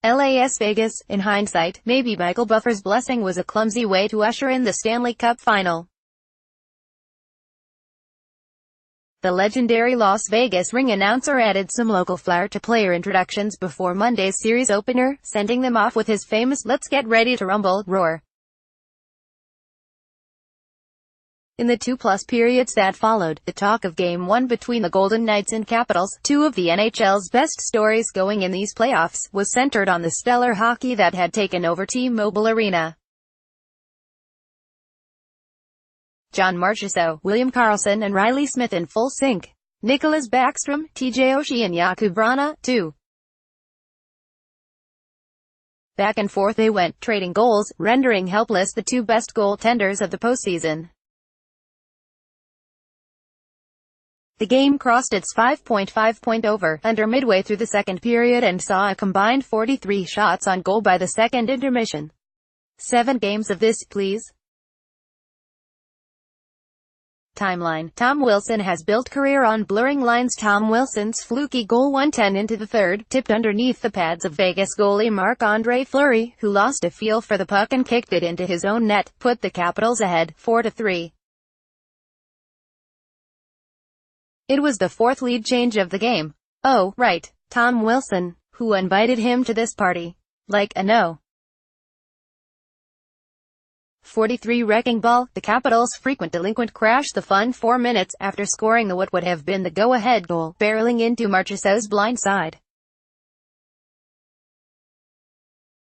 Las Vegas. In hindsight, maybe Michael Buffer's blessing was a clumsy way to usher in the Stanley Cup Final. The legendary Las Vegas ring announcer added some local flair to player introductions before Monday's series opener, sending them off with his famous "Let's get ready to rumble" roar. In the two-plus periods that followed, the talk of Game 1 between the Golden Knights and Capitals, two of the NHL's best stories going in these playoffs, was centered on the stellar hockey that had taken over T-Mobile Arena. John Marchessault, William Karlsson and Riley Smith in full sync. Nicholas Backstrom, TJ Oshie and Jakub Vrana, too. Back and forth they went, trading goals, rendering helpless the two best goaltenders of the postseason. The game crossed its 5.5-point over-under midway through the second period and saw a combined 43 shots on goal by the second intermission. 7 games of this, please. Timeline. Tom Wilson has built career on blurring lines. Tom Wilson's fluky goal 110 into the third, tipped underneath the pads of Vegas goalie Marc-Andre Fleury, who lost a feel for the puck and kicked it into his own net, put the Capitals ahead, 4-3. It was the fourth lead change of the game. Oh, right. Tom Wilson. Who invited him to this party? Like a no. 43 wrecking ball. The Capitals' frequent delinquent crashed the fun 4 minutes after scoring the what would have been the go-ahead goal, barreling into Marchessault's blind side.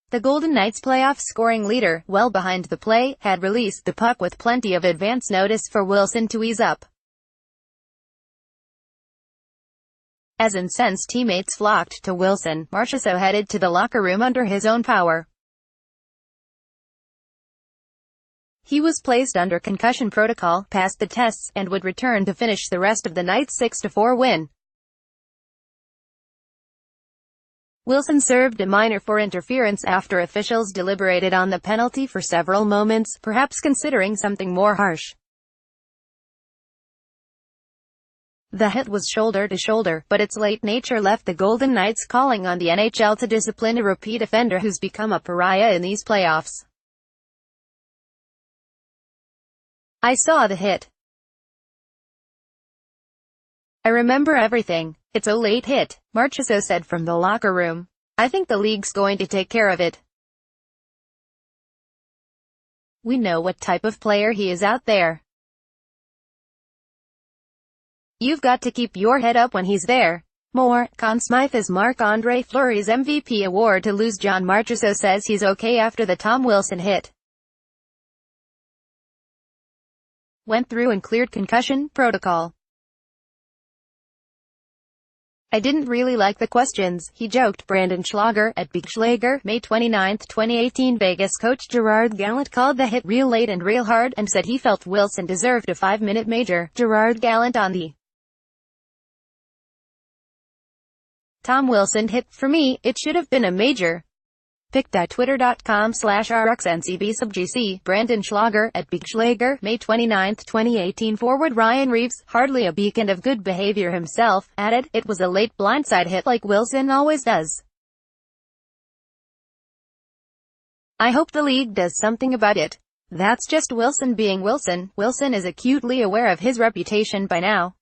The Golden Knights' playoff scoring leader, well behind the play, had released the puck with plenty of advance notice for Wilson to ease up. As incensed teammates flocked to Wilson, Marchessault headed to the locker room under his own power. He was placed under concussion protocol, passed the tests, and would return to finish the rest of the night's 6-4 win. Wilson served a minor for interference after officials deliberated on the penalty for several moments, perhaps considering something more harsh. The hit was shoulder to shoulder, but its late nature left the Golden Knights calling on the NHL to discipline a repeat offender who's become a pariah in these playoffs. I saw the hit. I remember everything. It's a late hit, Marchessault said from the locker room. I think the league's going to take care of it. We know what type of player he is out there. You've got to keep your head up when he's there. More. Conn Smythe is Marc-Andre Fleury's MVP award to lose. John Marchessault says he's okay after the Tom Wilson hit. Went through and cleared concussion protocol. I didn't really like the questions, he joked. Brandon Schlager, at Big Schlager, May 29, 2018. Vegas coach Gerard Gallant called the hit real late and real hard, and said he felt Wilson deserved a 5-minute major. Gerard Gallant on the Tom Wilson hit. For me, it should have been a major. Pic.twitter.com/RXNCB_GC. Brandon Schlager, at Big Schlager, May 29, 2018. Forward Ryan Reeves, hardly a beacon of good behavior himself, added, it was a late blindside hit like Wilson always does. I hope the league does something about it. That's just Wilson being Wilson. Wilson is acutely aware of his reputation by now.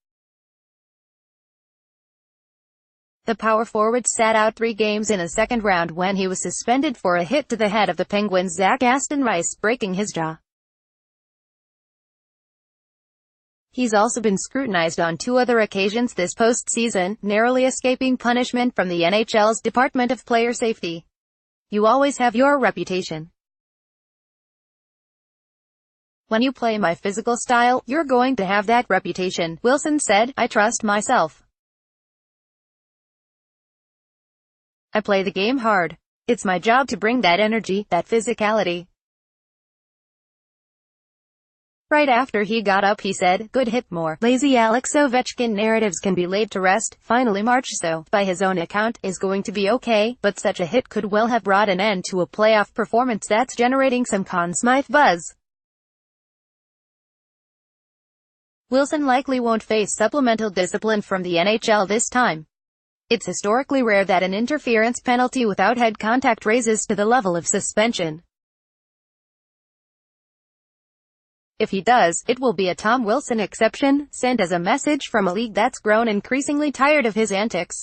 The power forward sat out 3 games in a second round when he was suspended for a hit to the head of the Penguins' Zach Aston Rice, breaking his jaw. He's also been scrutinized on 2 other occasions this postseason, narrowly escaping punishment from the NHL's Department of Player Safety. You always have your reputation. When you play my physical style, you're going to have that reputation, Wilson said. I trust myself. I play the game hard. It's my job to bring that energy, that physicality. Right after he got up he said, good hit. More lazy Alex Ovechkin narratives can be laid to rest. Finally Marchessault, by his own account, is going to be okay, but such a hit could well have brought an end to a playoff performance that's generating some Conn Smythe buzz. Wilson likely won't face supplemental discipline from the NHL this time. It's historically rare that an interference penalty without head contact raises to the level of suspension. If he does, it will be a Tom Wilson exception, sent as a message from a league that's grown increasingly tired of his antics.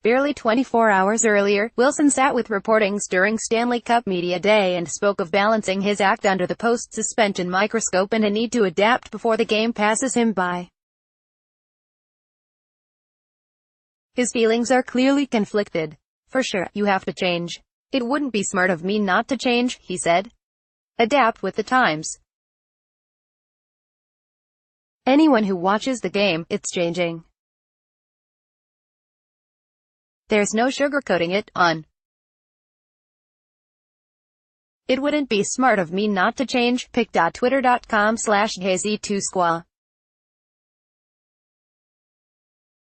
Barely 24 hours earlier, Wilson sat with reporters during Stanley Cup Media Day and spoke of balancing his act under the post-suspension microscope and a need to adapt before the game passes him by. His feelings are clearly conflicted. For sure, you have to change. It wouldn't be smart of me not to change, he said. Adapt with the times. Anyone who watches the game, it's changing. There's no sugarcoating it, on. It wouldn't be smart of me not to change. pic.twitter.com/hazy2squaw